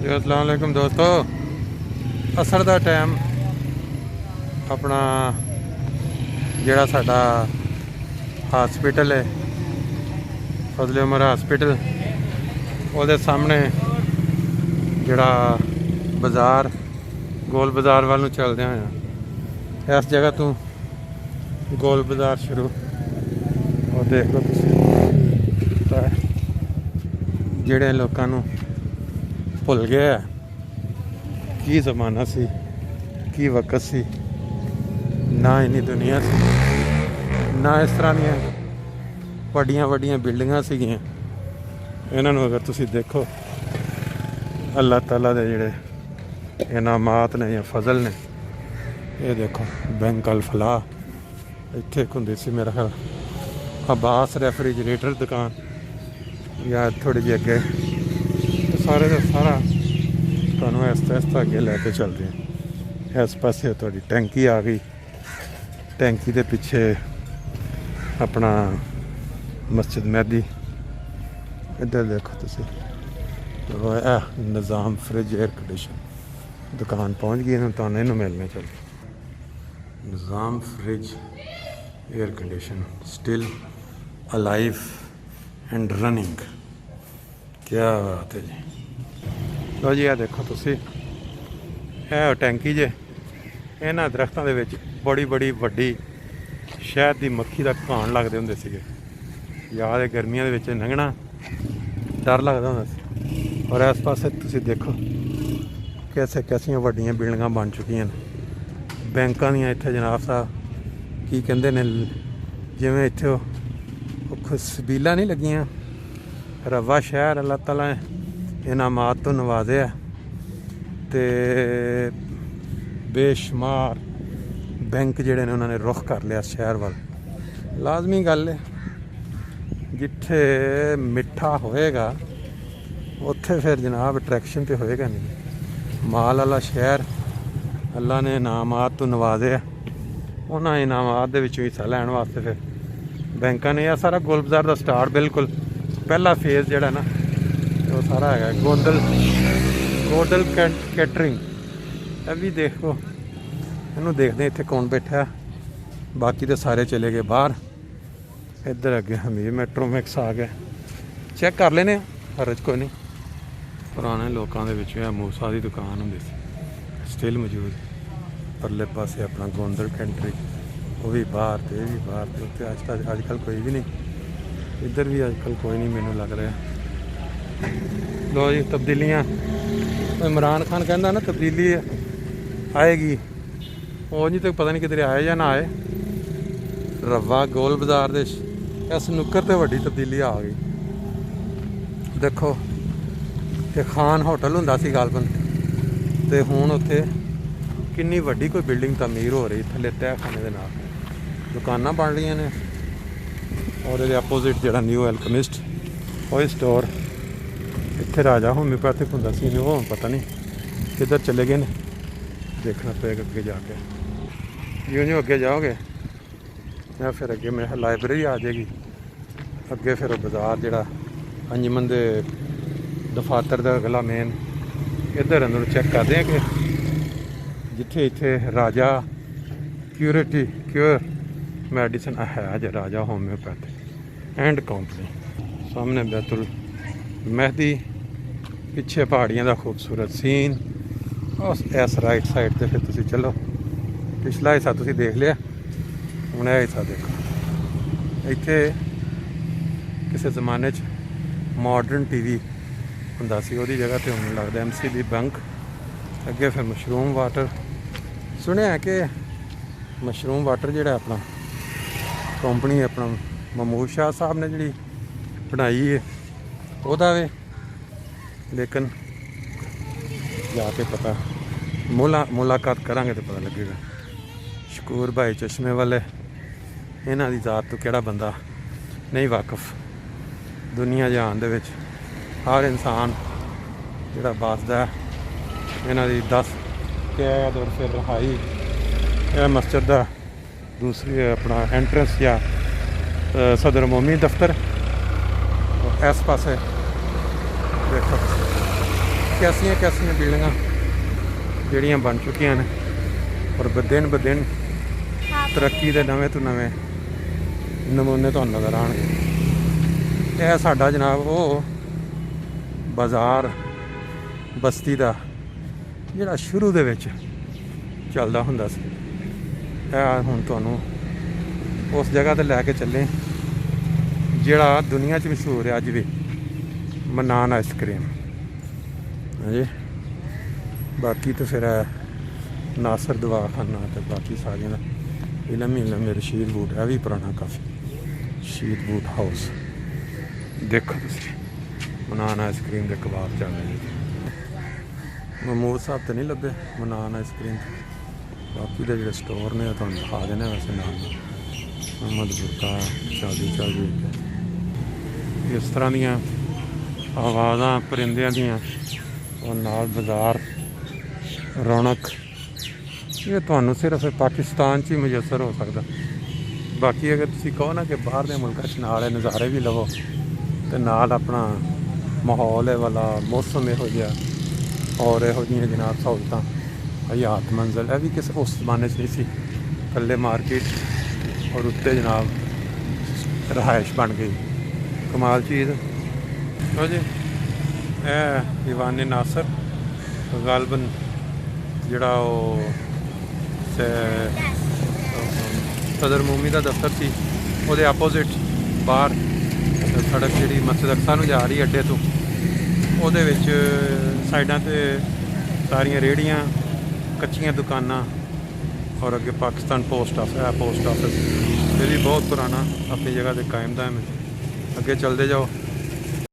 अस्सलाम वालेकुम दोस्तों। असर दा टाइम अपना जिहड़ा साडा हॉस्पिटल है फजले उमर हॉस्पिटल ਉਹਦੇ सामने जिहड़ा बाज़ार गोल बाज़ार वाल नूं चलदे होए इस जगह तो गोल बाज़ार शुरू और देख लो तुसीं जिहड़े लोकां नूं भुल गया की जमाना सी की वक्त सी ना इन्नी दुनिया सी ना इस तरह दियां वड्डियां वड्डियां बिल्डिंगां सीगियां। इन्हां नूं अगर तुसीं देखो अल्लाह ताला दे जिहड़े इनामात ने या फजल ने ये देखो बैंक अल फलाह इत्थे इक हुंदी सी मेरा ख्याल अब्बास रेफ्रिजरेटर दुकान या थोड़ी जी अगे सारे का सारा तुहानूं आहिस्ता आहिस्ता अगे लैके चलते हैं। इस पासे तुहाडी टैंकी आ गई टैंकी के पिछे अपना मस्जिद मेहदी इधर देखो तुसी निज़ाम फ्रिज एयर कंडीशन दुकान पहुँच गई है। तुहानूं इन्हूं मिलने चल Nizam fridge air condition still alive and running क्या बात है जी। लो जी देखो तुसी है टैंकी जे इन्हां दरख्तां दे विच बड़ी बड़ी वड्डी शहद दी मक्खी दा घाण लगदे हुंदे सीगे। याद है गर्मियां दे विच लंघना डर लगदा हुंदा सी। और इस पासे तुसी देखो कैसे कैसियां वड्डियां बिल्डिंगां बन चुकियां ने बैंकां दियां। इत्थे जनाब साहब की कहंदे ने जिवें इत्थे सबीलां नहीं लगियां रवा शहर अल्लाह ताला इनामात तो नवाजे ते बेशुमार बैंक जिहड़े ने उन्होंने रुख कर लिया शहर वाल। लाजमी गल है जिथे मिठा होएगा उत्थे फिर जनाब अट्रैक्शन तो होएगा नहीं। माल वाला शहर अल्लाह ने इनामात तो नवाजे उन्होंने इनामात दे विचों हिस्सा लैण वास्ते फिर बैंकां ने यह सारा गोल बाज़ार का स्टार्ट बिल्कुल पहला फेज जिहड़ा ना वो सारा है गोडल कैटरिंग। अभी देखो इनू देखते हैं इत्थे कौन बैठा बाकी तो सारे चले गए बाहर। इधर अगे हमीर मैट्रो मिक्स आ गया चेक कर लेने हरज कोई नहीं। पुराने लोगों के मूसा की दुकान होंगी स्टिल मौजूद परले पासे अपना गोंदल कैंटरी वो भी बाहर तो यह भी बाहर तो उत्ते अजकल कोई भी नहीं इधर भी अजकल कोई नहीं मैनू लग रहा। लो जी तब्दीलियाँ इमरान खान कहता ना तब्दीली आएगी वो जी तो पता नहीं किधर आए या ना आए। रवा गोल बाज़ार दे इस नुक्कर ते वड्डी तब्दीली आ गई। देखो ये खान होटल हुंदा सी गालबन ते हुण उत्थे किन्नी वड्डी कोई बिल्डिंग तमीर हो रही थल्ले तहखाने दे नाल दुकानां बन रही ने। और ये अपोजिट जिहड़ा न्यू एल्कमिस्ट वही स्टोर इत्थे राजा होम्योपैथिक हुंदा सी वो पता नहीं किधर चले गए ने देखना पेगा अगे जाके। जिउं जिउं अगे जाओगे या फिर अगे मेरे लाइब्रेरी आ जाएगी अगे फिर बाज़ार जिहड़ा अंजमन दे दफातर दा अगला मेन इधर अंदर चेक करते हैं कि जिथे इत्थे राजा क्योर मेडिसिन है अज राजा होम्योपैथिक एंड कंपनी सामने बैतुल मेहदी पिछे पहाड़ियाँ का खूबसूरत सीन और इस राइट साइड से फिर तुसी चलो पिछला हिस्सा तुसी देख लिया हुण यह हिस्सा देखो। इत्थे किसी जमाने मॉडर्न टीवी हुंदा सी उहदी जगह ते हुण लगदा MCB बैंक अगे फिर मशरूम वाटर सुनिया है कि मशरूम वाटर जिहड़ा अपना कंपनी अपना महमूद शाह साहब ने जी बनाई है वह वे लेकिन जाके पता मुलाकात करांगे तो पता लगेगा। शकूर भाई चश्मे वाले इन्हां दी जात तो किहड़ा बंदा नहीं वाकफ। दुनिया जहान दे विच हर इंसान जिहड़ा बसदा इन्हां दी 10 कैद और फिर रहाई यह मस्जिद का दूसरी अपना एंट्रेंस या सदर मोमी दफ्तर इस पासे देखो कैसियां बिल्डिंगां ਜਿਹੜੀਆਂ बन चुकियां ने और दिन ब दिन तरक्की के नवे तो नवे नमूने तो नज़र आएंगे। यह साडा जनाब वो बाज़ार बस्ती का जिहड़ा शुरू दे विच चलदा हुंदा सी, हुण तुहानूं उस जगह ते लैके चले जिहड़ा दुनिया च मशहूर है अज भी, मनान आइसक्रीम। हाँ जी, बाकी तो फिर नासर दवाखाना तो बाकी सारियां इलम रशीद बूट है भी पुराना काफ़ी, रशीद बूट हाउस देखो तुसीं, मनान आइसक्रीम के कबाब चल रहे हैं। महमूद साहब तो नहीं लभे मनान आइसक्रीम, बाकी के जो स्टोर ने तुहानूं दिखा देने वैसे नाम मोहम्मद बुरका चलदी इस तरह दियां आवाज़ां परिंदियां दियां और नाल बाज़ार रौनक, ये तुहानूं सिर्फ पाकिस्तान च ही मुयसर हो सकता। बाकी अगर तुसीं कहो ना कि बाहर के मुल्कां च नाल नज़ारे भी लवो तो नाल अपना माहौल वाला मौसम इहो जिहा और इहो जिहियां जनाब सहूलतां हयात मंजिल है भी किस उस जमाने नहीं सी, थल्ले मार्केट और उत्ते जनाब रहायश बन गई, कमाल चीज़ हो जी। दीवाने नासर गालबन जिहड़ा सदर मोमी का दफ्तर सी वो आपोजिट बाहर सड़क जी मस्जिद अक्सा नूं जा रही अड्डे तो ਉਹਦੇ ਵਿੱਚ साइडों ਤੇ सारियां रेहड़ियां कच्चियां दुकानां और अगे पाकिस्तान पोस्ट ऑफिस है, पोस्ट ऑफिस ये भी बहुत पुराना अपनी जगह से कायम दायम है। अगे चलते जाओ